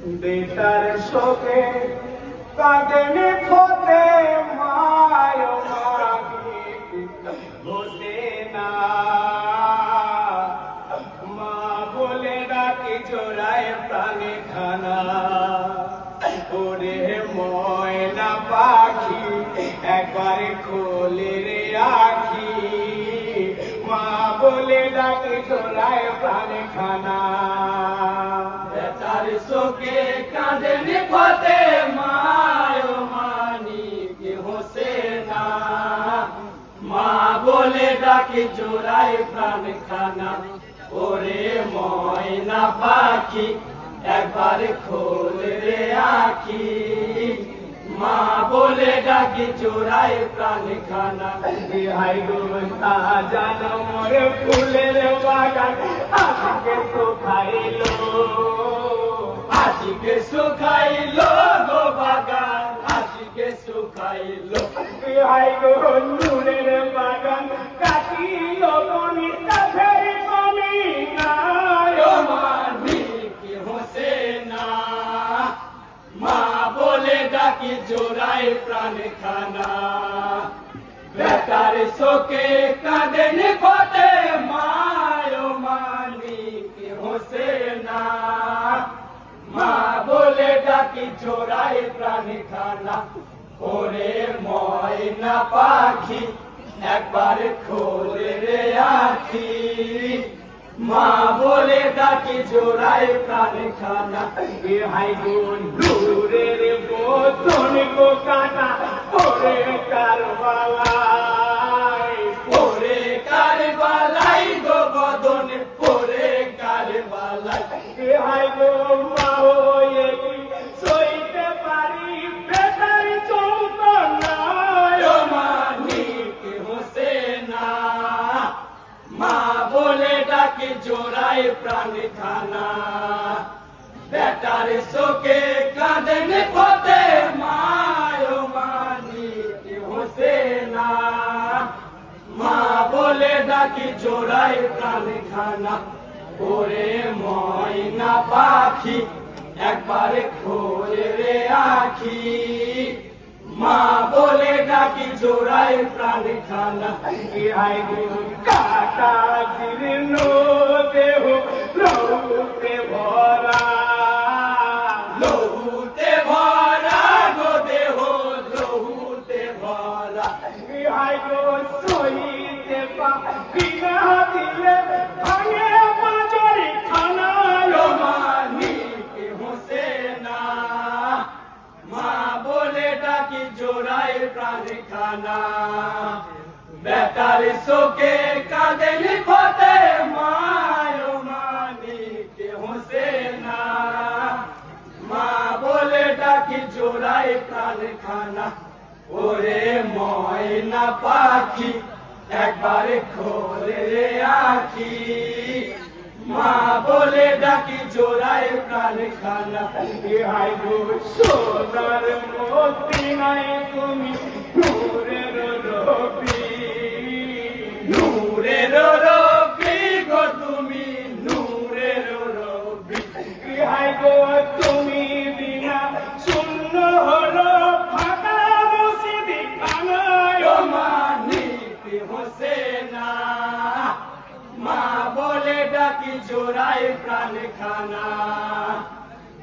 better শোকে কাঁদেনি ফতে মায় মাগি বসে না মা বলে ডাকি জোড়ায় প্রাণে খানা ওরে ময়না পাখি একবার খোলে রে আখি মা বলে ডাকি জোড়ায় প্রাণে খানা বেটার শোকে কাঁদেনি ফতে মায় মানিক হোসেনা মা বলে ডাকি জোড়ায় প্রাণ খানা ওরে ময়না পাখি একবার খোলে রে আখি মা বলে ডাকি জোড়ায় প্রাণ খানা বিহাই গো সাজানো মোর ফুলের বাগান আজকে শুকাইলো আজকে শুকাইলো গো বাগান আজকে শুকাইলো বিহাই গো নূরের বাগান কাটিলো বনি কাফের বনি গায় মানিক হোসেনা মা বলে ডাকি জোড়ায় প্রাণ খানা বেটার শোকে কাঁদেনি ফতে মায় মানিক হোসেনা মা বলে ডাকি জোড়ায় প্রাণ খানা ওরে ময়না পাখি একবার খোলে রে আখি মা বলে ডাকি জোড়ায় প্রাণ খানা হাই গো নূরের বোতন গো কাটা ওরে কারবালাই ওরে কারবালাই গো বদন ওরে কারবালাই হাই গো মা ওয়ে সইতে পারি বেটার চৌতনায় মানিক হোসেনা মা বলে ডাকি জোড়ায় প্রাণ খানা বেটার শোকে কাঁদেনি ফতে মায় মানিক হোসেনা মা বলে ডাকি জোড়ায় প্রাণ খানা ওরে ময়না পাখি একবার খোলে রে আখি মা বলে ডাকি জোড়ায় প্রাণ খানা হাই গো কাটা জীর্ণ দেহ লৌতে ভরা লৌতে ভরা গো দেহ লৌতে ভরা হাই গো সইতে পারি না দিলে ভাঙে বাজারি খানা মানিক হোসেনা মা বলে ডাকি জোড়ায় প্রাণ খানা বেটার শোকে কাঁদেনি ফতে মায় মানিক হোসেনা মা বলে ডাকি জোড়ায় প্রাণ খানা ওরে ময়না পাখি একবার খোলে রে আখি মা বলে ডাকি জোড়ায় প্রাণ খানা হাই গো সোনার মতি নাই তুমি নূরের রবি নূরের রবি গো তুমি নূরের রবি হাই গো তুমি বিনা শূন্য হলো ফাঁকা মসজিদ খানায় মানিক হোসেনা মা বলে ডাকি জোড়ায় প্রাণ খানা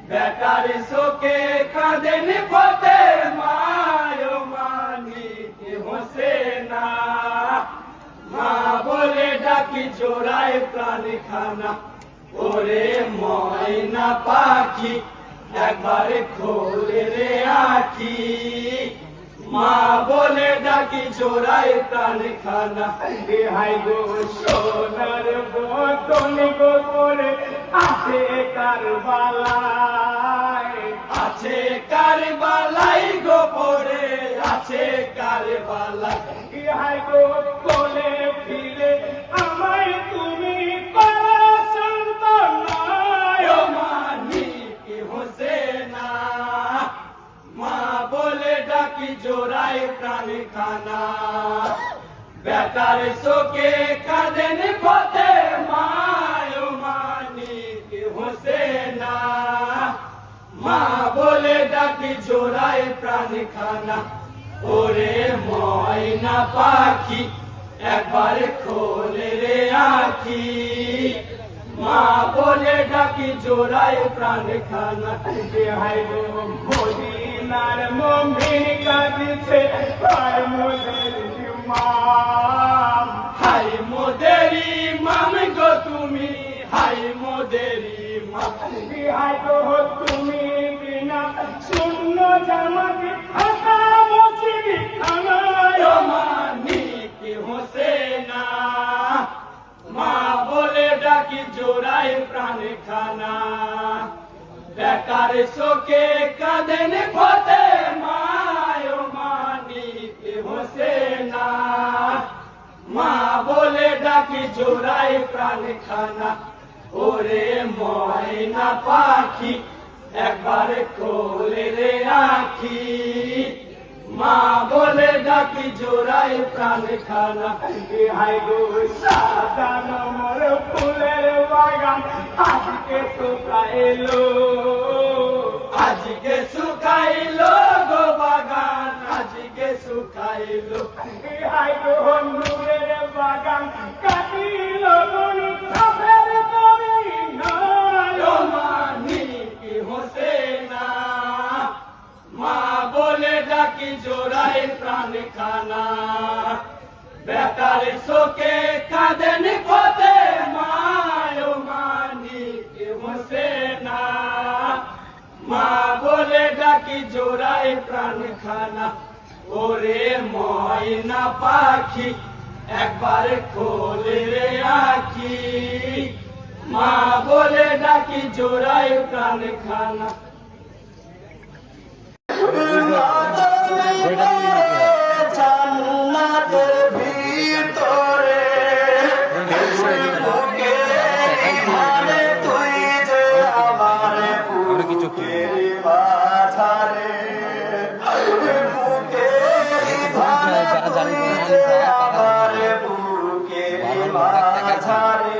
বেটার শোকে কাঁদেনি ফতে মায় মানিক হোসেনা মা বলে ডাকি জোড়ায় প্রাণ খানা ওরে ময়না পাখি একবার খোলে রে আখি মা বলে ডাকি জোড়ায় প্রাণ খানা হাই গো সোনার বোতন গো করে আছে কারবালাই আছে কারবালাই গো পরে আছে কারবালাই হাই গো কোলে ফিরে আমায় তুমি করো সন্তানায় মানিক হোসেনা মা বলে ডাকি জোড়ায় প্রাণ খানা বেটার শোকে কাঁদেনি ফতে মায় মানিক হোসেনা ডাকি জোড়ায় প্রাণ খানা ওরে ময়না পাখি একবার খোলে রে আখি মা বলে ডাকি জোড়ায় প্রাণ খানা হাই গো মদিনার মমিন কাঁদিছে হাই মোদের ইমাম হাই মোদেরি মাম গো তুমি হাই মোদেরি মাম হাই গো তুমি বিনা শূন্য জামাতে ফাঁকা মসজিদ খানা মানিক হোসেনা মা বলে ডাকি জোড়ায় প্রাণ খানা বেকার শোকে কাঁদেন ফতে মায় মানিক হোসেনা মা বলে ডাকি জোড়ায় প্রাণ খানা ওরে ময়না পাখি একবার খোলে রে আখি মা বলে ডাকি জোড়ায় প্রাণ খানা হাই গো সাদা নমর ফুলের বাগান আজকে শুকাইলো আজকে শুকাইলো গো বাগান আজকে শুকাইলো হাই গো নূরের বাগান কাটিল মনি কাফের করি নয় মানিক হোসেনা মা বলে ডাকি জোড়ায় প্রাণ খানা বেকার শোকে কাঁদেন ফতে মায় মানিক হোসেনা মা বলে ডাকি জোড়ায় প্রাণ খানা ওরে ময়না পাখি একবার খোলে রে আখি মা বলে ডাকি জোড়ায় প্রাণ খানা জান্নাতের ভিতরে বুকে মানে তুই যে আমার বুকের মাঝারে বুকে মানে তুই যে আমার বুকের মাঝারে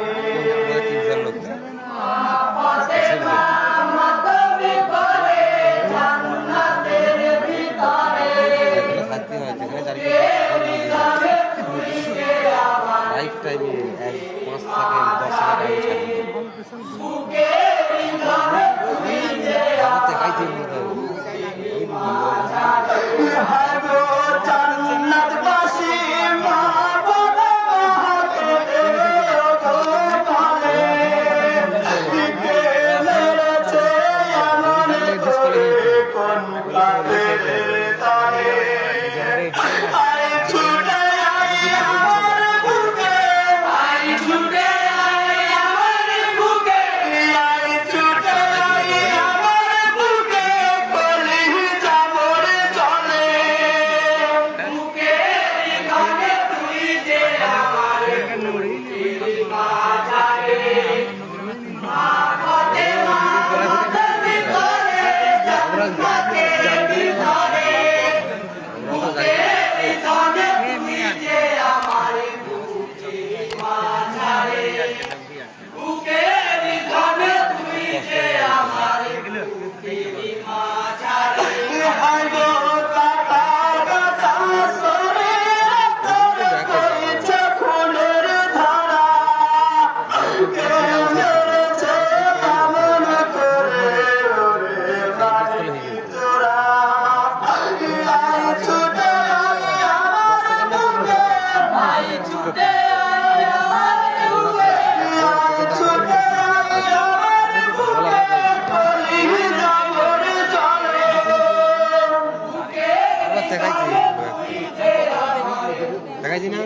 দেখাইছি না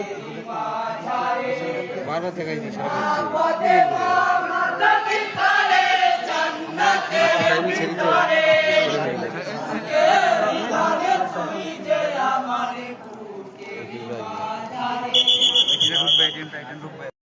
বারবার দেখাইছি সারা